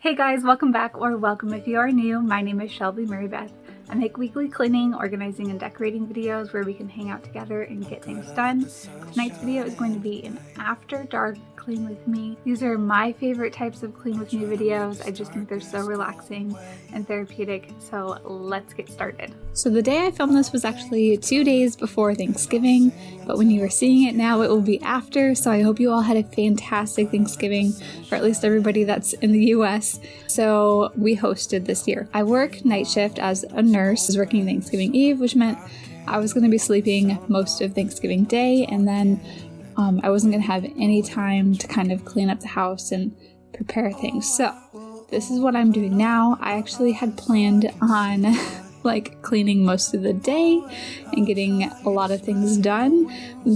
Hey guys, welcome back, or welcome if you are new. My name is Shelby Marybeth. I make weekly cleaning, organizing, and decorating videos where we can hang out together and get things done. Tonight's video is going to be an after dark clean with me. These are my favorite types of clean with me videos. I just think they're so relaxing and therapeutic, so let's get started. So the day I filmed this was actually 2 days before Thanksgiving, but when you are seeing it now, it will be after, so I hope you all had a fantastic Thanksgiving, or at least everybody that's in the US. So we hosted this year. I work night shift as a nurse. I was working Thanksgiving Eve, which meant I was going to be sleeping most of Thanksgiving Day, and then I wasn't going to have any time to kind of clean up the house and prepare things. So this is what I'm doing now. I actually had planned on like cleaning most of the day and getting a lot of things done,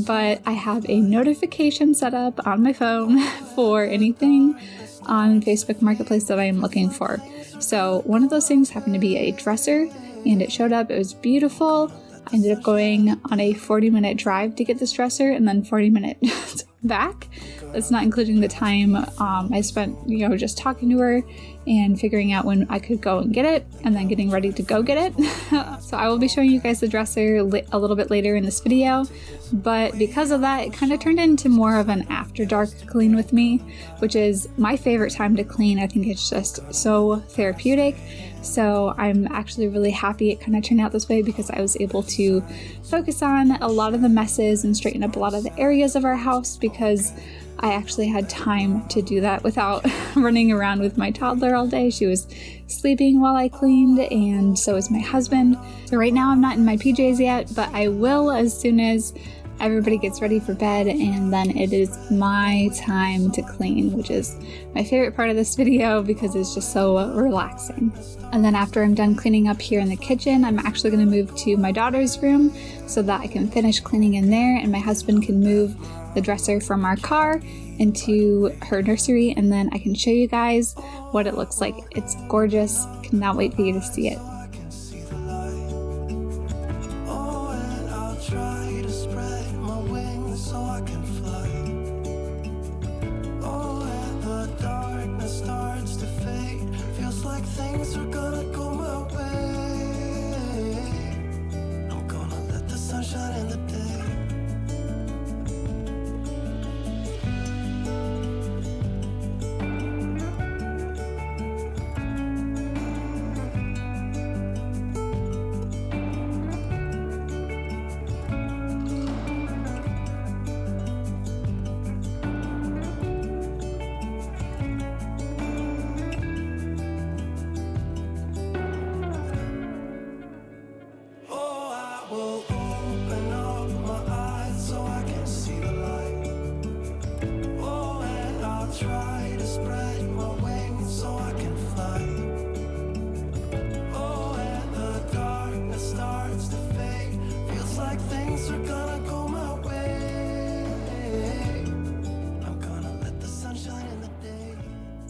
but I have a notification set up on my phone for anything on Facebook Marketplace that I am looking for. So one of those things happened to be a dresser, and it showed up. It was beautiful. I ended up going on a 40-minute drive to get this dresser and then 40 minutes back. That's not including the time I spent, just talking to her and figuring out when I could go and get it and then getting ready to go get it. So I will be showing you guys the dresser a little bit later in this video, but because of that, it kind of turned into more of an after dark clean with me, which is my favorite time to clean. I think it's just so therapeutic. So I'm actually really happy it kind of turned out this way because I was able to focus on a lot of the messes and straighten up a lot of the areas of our house because I actually had time to do that without running around with my toddler all day. She was sleeping while I cleaned, and so was my husband. So right now I'm not in my PJs yet, but I will as soon as everybody gets ready for bed, and then it is my time to clean, which is my favorite part of this video because it's just so relaxing. And then after I'm done cleaning up here in the kitchen, I'm actually going to move to my daughter's room so that I can finish cleaning in there, and my husband can move the dresser from our car into her nursery, and then I can show you guys what it looks like. It's gorgeous. Cannot wait for you to see it.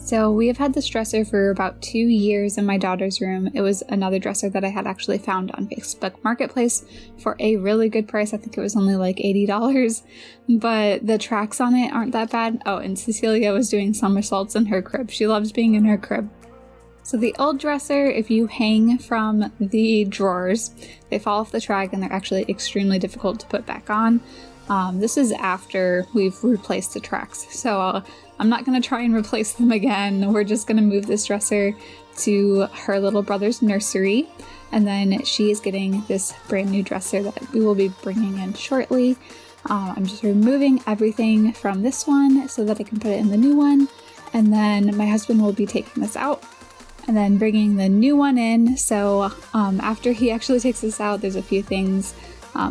So we have had this dresser for about 2 years in my daughter's room. It was another dresser that I had actually found on Facebook Marketplace for a really good price. I think it was only like $80, but the tracks on it aren't that bad. Oh, and Cecilia was doing somersaults in her crib. She loves being in her crib. So the old dresser, if you hang from the drawers, they fall off the track and they're actually extremely difficult to put back on. This is after we've replaced the tracks. So I'm not going to try and replace them again. We're just going to move this dresser to her little brother's nursery, and then she is getting this brand new dresser that we will be bringing in shortly. I'm just removing everything from this one so that I can put it in the new one, and then my husband will be taking this out and then bringing the new one in. So after he actually takes this out, there's a few things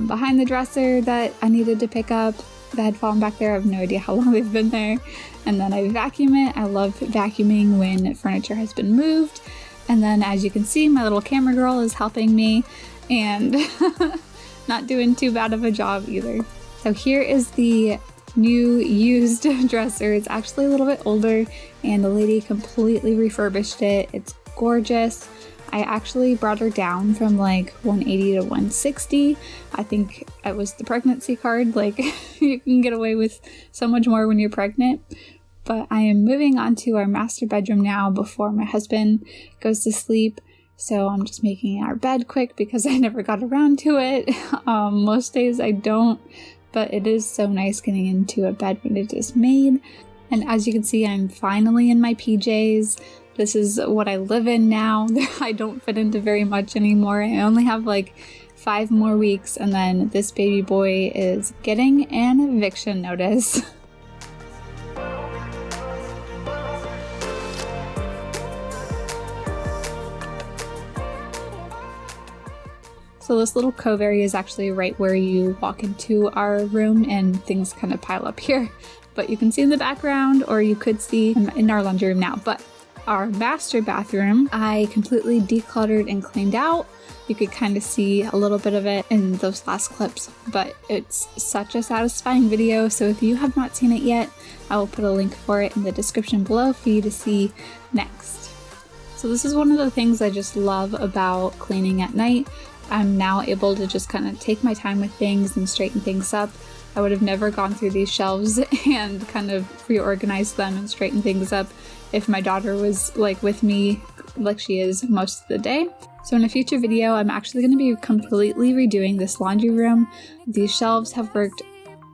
behind the dresser that I needed to pick up that had fallen back there. I have no idea how long they've been there. And then I vacuum it. I love vacuuming when furniture has been moved. And then as you can see, my little camera girl is helping me and not doing too bad of a job either. So here is the new used dresser. It's actually a little bit older and the lady completely refurbished it. It's gorgeous. I actually brought her down from like 180 to 160. I think it was the pregnancy card. Like you can get away with so much more when you're pregnant. But I am moving on to our master bedroom now before my husband goes to sleep. So I'm just making our bed quick because I never got around to it. Most days I don't, but it is so nice getting into a bed when it is made. And as you can see, I'm finally in my PJs. This is what I live in now. I don't fit into very much anymore. I only have like 5 more weeks, and then this baby boy is getting an eviction notice. So this little cove area is actually right where you walk into our room, and things kind of pile up here. But you can see in the background, or you could see in our laundry room now. But our master bathroom, I completely decluttered and cleaned out. You could kind of see a little bit of it in those last clips, but it's such a satisfying video. So if you have not seen it yet, I will put a link for it in the description below for you to see next. So this is one of the things I just love about cleaning at night. I'm now able to just kind of take my time with things and straighten things up. I would have never gone through these shelves and kind of reorganized them and straighten things up if my daughter was like with me like she is most of the day. So in a future video, I'm actually going to be completely redoing this laundry room. These shelves have worked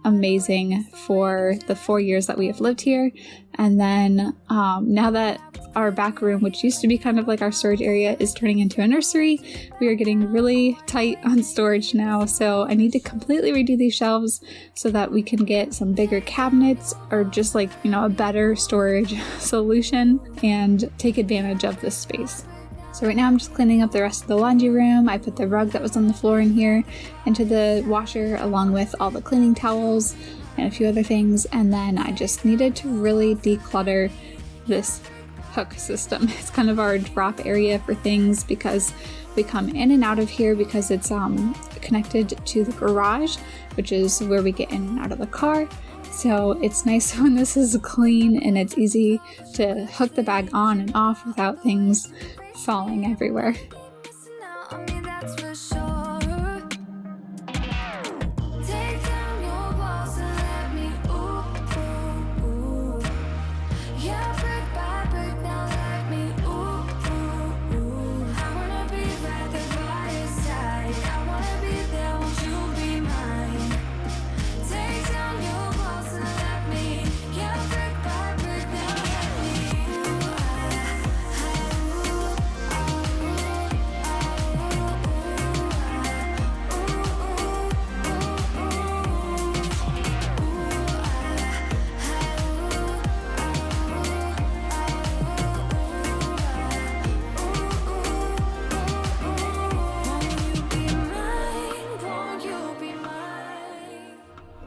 amazing for the 4 years that we have lived here. And then now that our back room, which used to be kind of like our storage area, is turning into a nursery, we are getting really tight on storage now. So I need to completely redo these shelves so that we can get some bigger cabinets, or just like, you know, a better storage solution and take advantage of this space. So right now I'm just cleaning up the rest of the laundry room. I put the rug that was on the floor in here into the washer, along with all the cleaning towels and a few other things. And then I just needed to really declutter this hook system. It's kind of our drop area for things because we come in and out of here because it's connected to the garage, which is where we get in and out of the car. So it's nice when this is clean and it's easy to hook the bag on and off without things falling everywhere.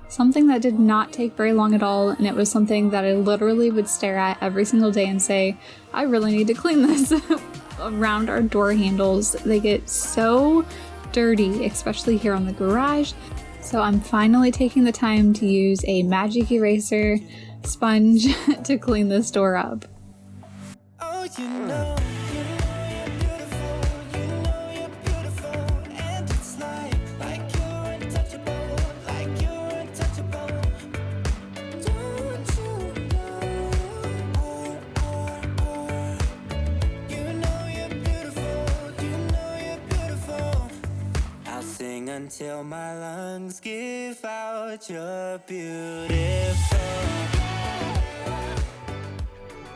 Something that did not take very long at all, and it was something that I literally would stare at every single day and say, I really need to clean this. Around our door handles, they get so dirty, especially here on the garage. So I'm finally taking the time to use a magic eraser sponge to clean this door up. Oh, you know. Until my lungs give out, you're beautiful.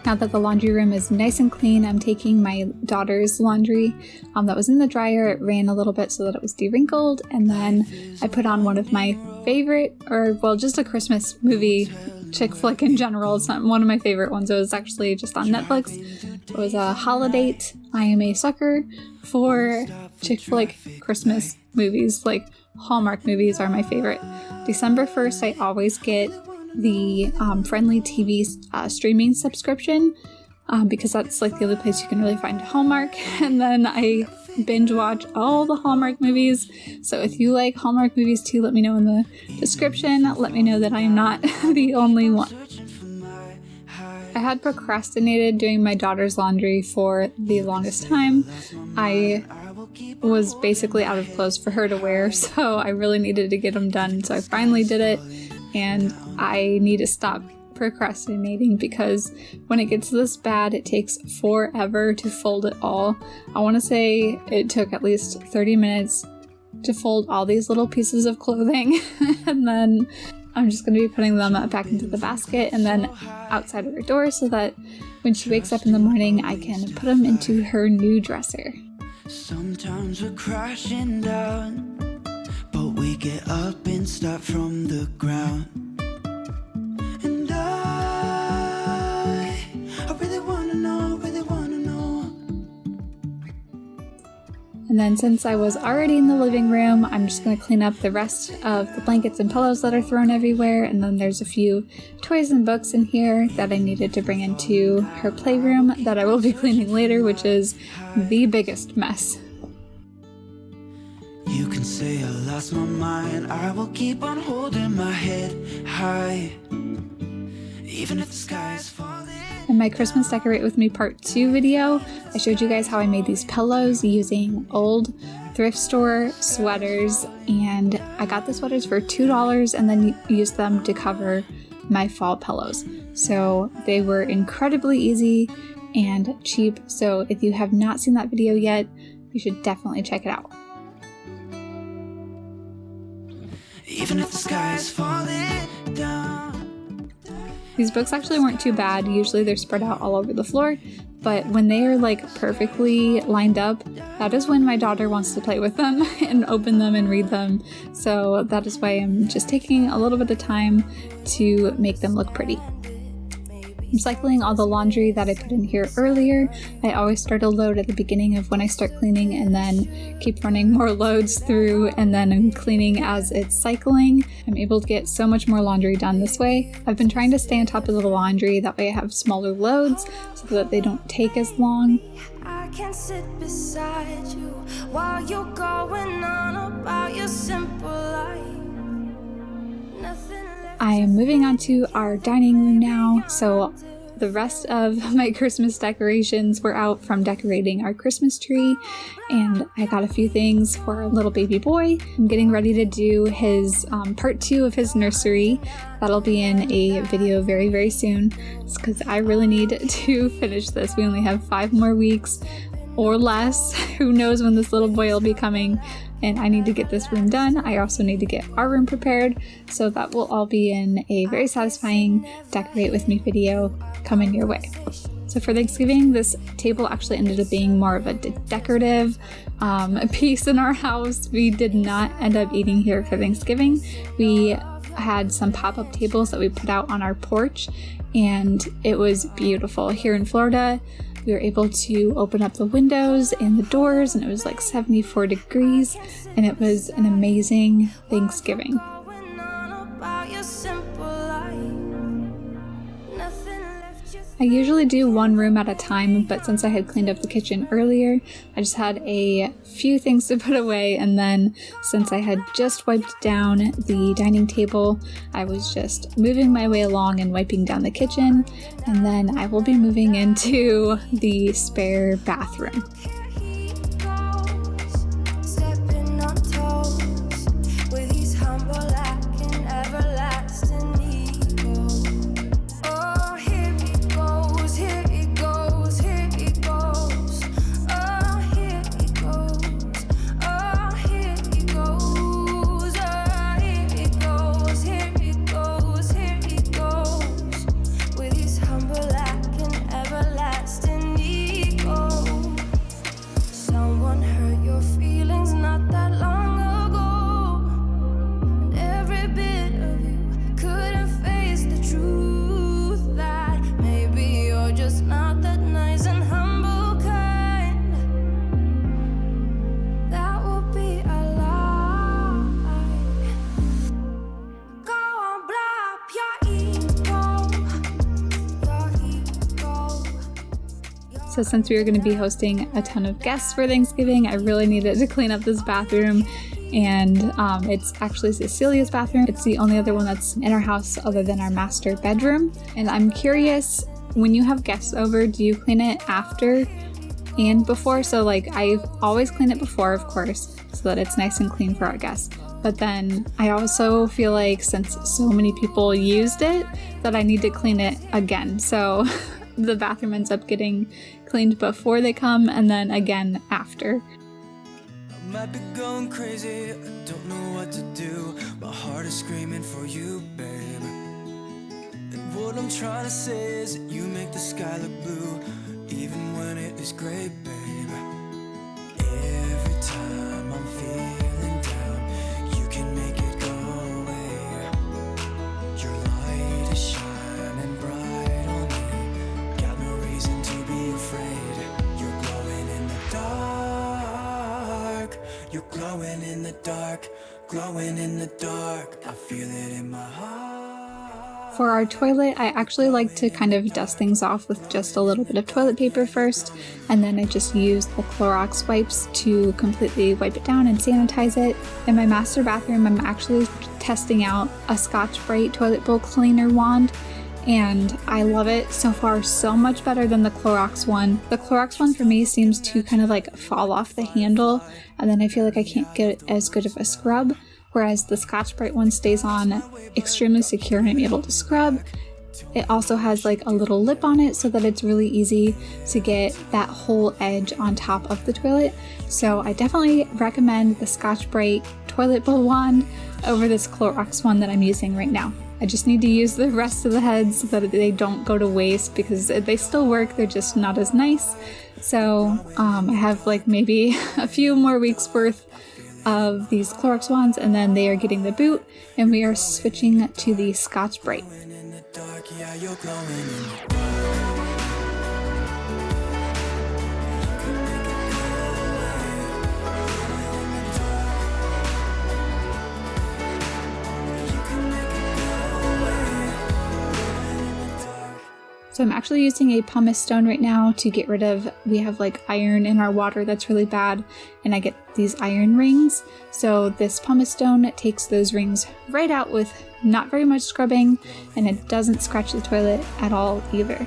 Now that the laundry room is nice and clean, I'm taking my daughter's laundry that was in the dryer. It ran a little bit so that it was de-wrinkled, and then I put on one of my favorite, or well, just a Christmas movie, chick flick in general. It's not one of my favorite ones. It was actually just on Netflix. It was a Holiday. I am a sucker for chick flick Christmas movies. Like Hallmark movies are my favorite. December 1st, I always get the Friendly TV streaming subscription because that's like the only place you can really find Hallmark. And then I binge watch all the Hallmark movies. So if you like Hallmark movies too, let me know in the description. Let me know that I am not the only one. I had procrastinated doing my daughter's laundry for the longest time. I was basically out of clothes for her to wear, so I really needed to get them done. So I finally did it, and I need to stop procrastinating because when it gets this bad, it takes forever to fold it all. I want to say it took at least 30 minutes to fold all these little pieces of clothing, and then I'm just going to be putting them back into the basket and then outside of her door so that when she wakes up in the morning, I can put them into her new dresser. Sometimes we're crashing down, but we get up and start from the ground. And I really wanna know, really wanna know. And then since I was already in the living room, I'm just going to clean up the rest of the blankets and pillows that are thrown everywhere. And then there's a few toys and books in here that I needed to bring into her playroom that I will be cleaning later, which is the biggest mess. You can say I lost my mind, I will keep on holding my head high, even if the sky is falling. In my Christmas Decorate With Me Part 2 video, I showed you guys how I made these pillows using old thrift store sweaters, and I got the sweaters for $2 and then used them to cover my fall pillows. So they were incredibly easy and cheap, so if you have not seen that video yet, you should definitely check it out. Even if the sky is falling down. These books actually weren't too bad. Usually they're spread out all over the floor, but when they are like perfectly lined up, that is when my daughter wants to play with them and open them and read them. So that is why I'm just taking a little bit of time to make them look pretty. I'm cycling all the laundry that I put in here earlier. I always start a load at the beginning of when I start cleaning and then keep running more loads through, and then I'm cleaning as it's cycling. I'm able to get so much more laundry done this way. I've been trying to stay on top of the laundry, that way I have smaller loads so that they don't take as long. I can sit beside you while you're going on about your simple life. Nothing left. I am moving on to our dining room now, so the rest of my Christmas decorations were out from decorating our Christmas tree, and I got a few things for our little baby boy. I'm getting ready to do his part 2 of his nursery. That'll be in a video very, very soon, because I really need to finish this. We only have 5 more weeks or less. Who knows when this little boy will be coming, and I need to get this room done. I also need to get our room prepared, so that will all be in a very satisfying Decorate With Me video coming your way. So for Thanksgiving, this table actually ended up being more of a decorative piece in our house. We did not end up eating here for Thanksgiving. We had some pop-up tables that we put out on our porch, and it was beautiful. Here in Florida, we were able to open up the windows and the doors, and it was like 74 degrees, and it was an amazing Thanksgiving. Going on about your simple life. Nothing left you. I usually do one room at a time, but since I had cleaned up the kitchen earlier, I just had a few things to put away, and then since I had just wiped down the dining table, I was just moving my way along and wiping down the kitchen, and then I will be moving into the spare bathroom. He goes, stepping on toes with his humble acting, everlasting ego. Oh, here he goes, here he goes, here he goes. Oh, here he goes, oh, here he goes, oh, here he goes, here he goes, here he goes with his humble acting, everlasting ego. Someone hurt your feelings not that long ago, and every bit of you couldn't face the truth that maybe you're just not that nice and humble kind. That would be a lie. Go on, blow up your ego, So since we were going to be hosting a ton of guests for Thanksgiving, I really needed to clean up this bathroom, and it's actually Cecilia's bathroom. It's the only other one that's in our house other than our master bedroom. And I'm curious, when you have guests over, do you clean it after and before, so like I always clean it before, of course, so that it's nice and clean for our guests. But then I also feel like since so many people used it, that I need to clean it again. So the bathroom ends up getting cleaned before they come and then again after. I might be going crazy, I don't know what to do. My heart is screaming for you, babe. And what I'm trying to say is that you make the sky look blue, even when it is gray, babe. Every time I'm feeling down, you can make it go away. Your light is shining bright on me, got no reason to be afraid. You're glowing in the dark, you're glowing in the dark, glowing in the dark. I feel it in my heart. For our toilet, I actually like to kind of dust things off with just a little bit of toilet paper first, and then I just use the Clorox wipes to completely wipe it down and sanitize it. In my master bathroom, I'm actually testing out a Scotch Brite toilet bowl cleaner wand, and I love it so far, so much better than the Clorox one. The Clorox one for me seems to kind of like fall off the handle, and then I feel like I can't get as good of a scrub. Whereas the Scotch Brite one stays on extremely secure and I'm able to scrub. It also has like a little lip on it so that it's really easy to get that whole edge on top of the toilet. So I definitely recommend the Scotch Brite toilet bowl wand over this Clorox one that I'm using right now. I just need to use the rest of the heads so that they don't go to waste because they still work, they're just not as nice. So I have like maybe a few more weeks worth of these Clorox wands, and then they are getting the boot, and we are switching to the Scotch Brite. So I'm actually using a pumice stone right now to get rid of, we have like iron in our water that's really bad, and I get these iron rings. So this pumice stone takes those rings right out with not very much scrubbing, and it doesn't scratch the toilet at all either.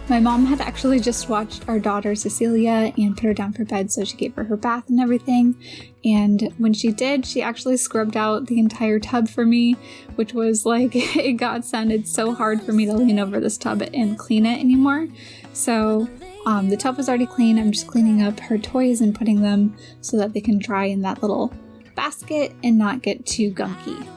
My mom had actually just watched our daughter Cecilia and put her down for bed, so she gave her bath and everything. And when she did, she actually scrubbed out the entire tub for me, which was like a godsend. It's so hard for me to lean over this tub and clean it anymore. So the tub was already clean. I'm just cleaning up her toys and putting them so that they can dry in that little basket and not get too gunky.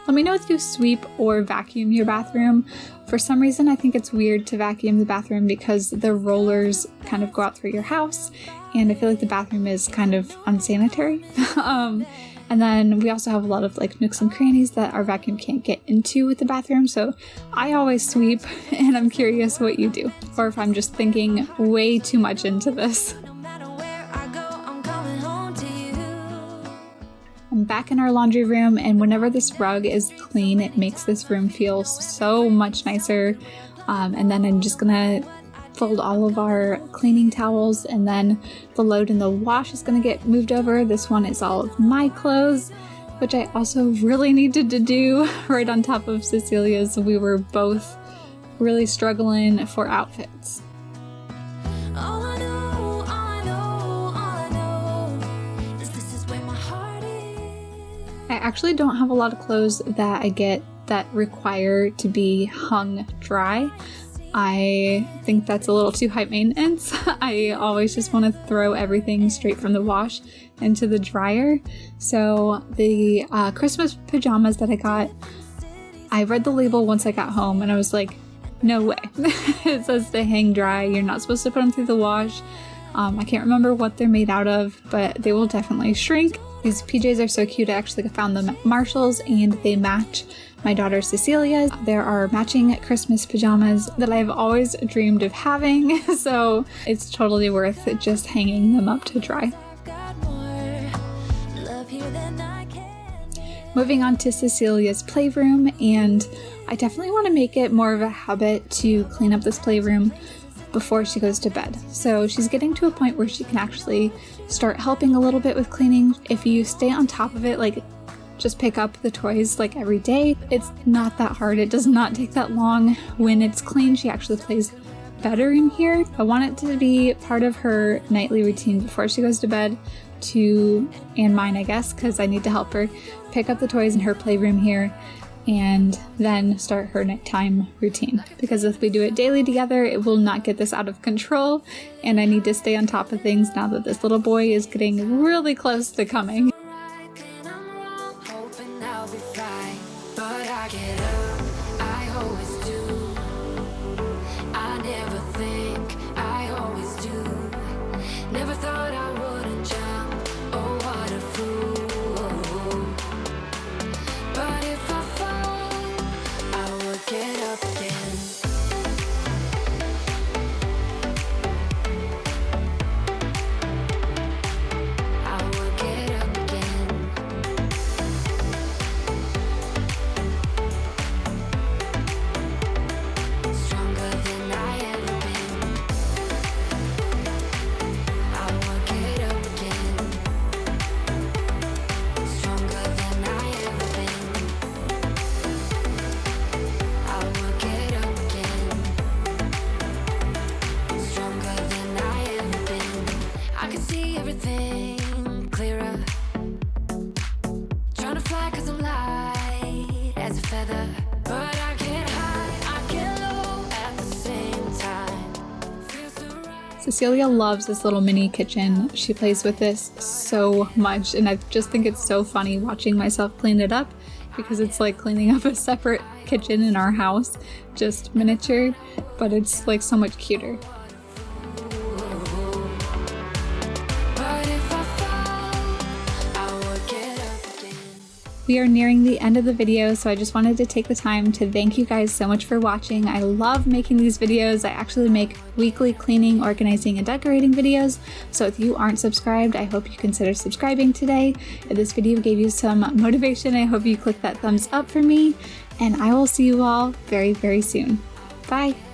Let me know if you sweep or vacuum your bathroom. For some reason, I think it's weird to vacuum the bathroom because the rollers kind of go out through your house, and I feel like the bathroom is kind of unsanitary. And then we also have a lot of like nooks and crannies that our vacuum can't get into with the bathroom, so I always sweep, and I'm curious what you do, or if I'm just thinking way too much into this. I'm back in our laundry room, and whenever this rug is clean, it makes this room feel so much nicer. And then I'm just gonna fold all of our cleaning towels, and then the load in the wash is gonna get moved over. This one is all of my clothes, which I also really needed to do right on top of Cecilia's. We were both really struggling for outfits. I actually don't have a lot of clothes that I get that require to be hung dry. I think that's a little too high maintenance. I always just want to throw everything straight from the wash into the dryer. So the Christmas pajamas that I got, I read the label once I got home and I was like, no way. It says to hang dry. You're not supposed to put them through the wash. I can't remember what they're made out of, but they will definitely shrink. These PJs are so cute. I actually found them at Marshall's, and they match my daughter Cecilia's. There are matching Christmas pajamas that I've always dreamed of having, so it's totally worth just hanging them up to dry. Moving on to Cecilia's playroom, and I definitely want to make it more of a habit to clean up this playroom before she goes to bed. So she's getting to a point where she can actually start helping a little bit with cleaning. If you stay on top of it, like just pick up the toys like every day, it's not that hard. It does not take that long. When it's clean, she actually plays better in here. I want it to be part of her nightly routine before she goes to bed, and mine, I guess, because I need to help her pick up the toys in her playroom here and then start her nighttime routine. Because if we do it daily together, it will not get this out of control, and I need to stay on top of things now that this little boy is getting really close to coming. Cecilia loves this little mini kitchen. She plays with this so much, and I just think it's so funny watching myself clean it up, because it's like cleaning up a separate kitchen in our house, just miniature, but it's like so much cuter. We are nearing the end of the video, so I just wanted to take the time to thank you guys so much for watching. I love making these videos. I actually make weekly cleaning, organizing, and decorating videos, so if you aren't subscribed, I hope you consider subscribing today. If this video gave you some motivation, I hope you click that thumbs up for me, and I will see you all very, very soon. Bye!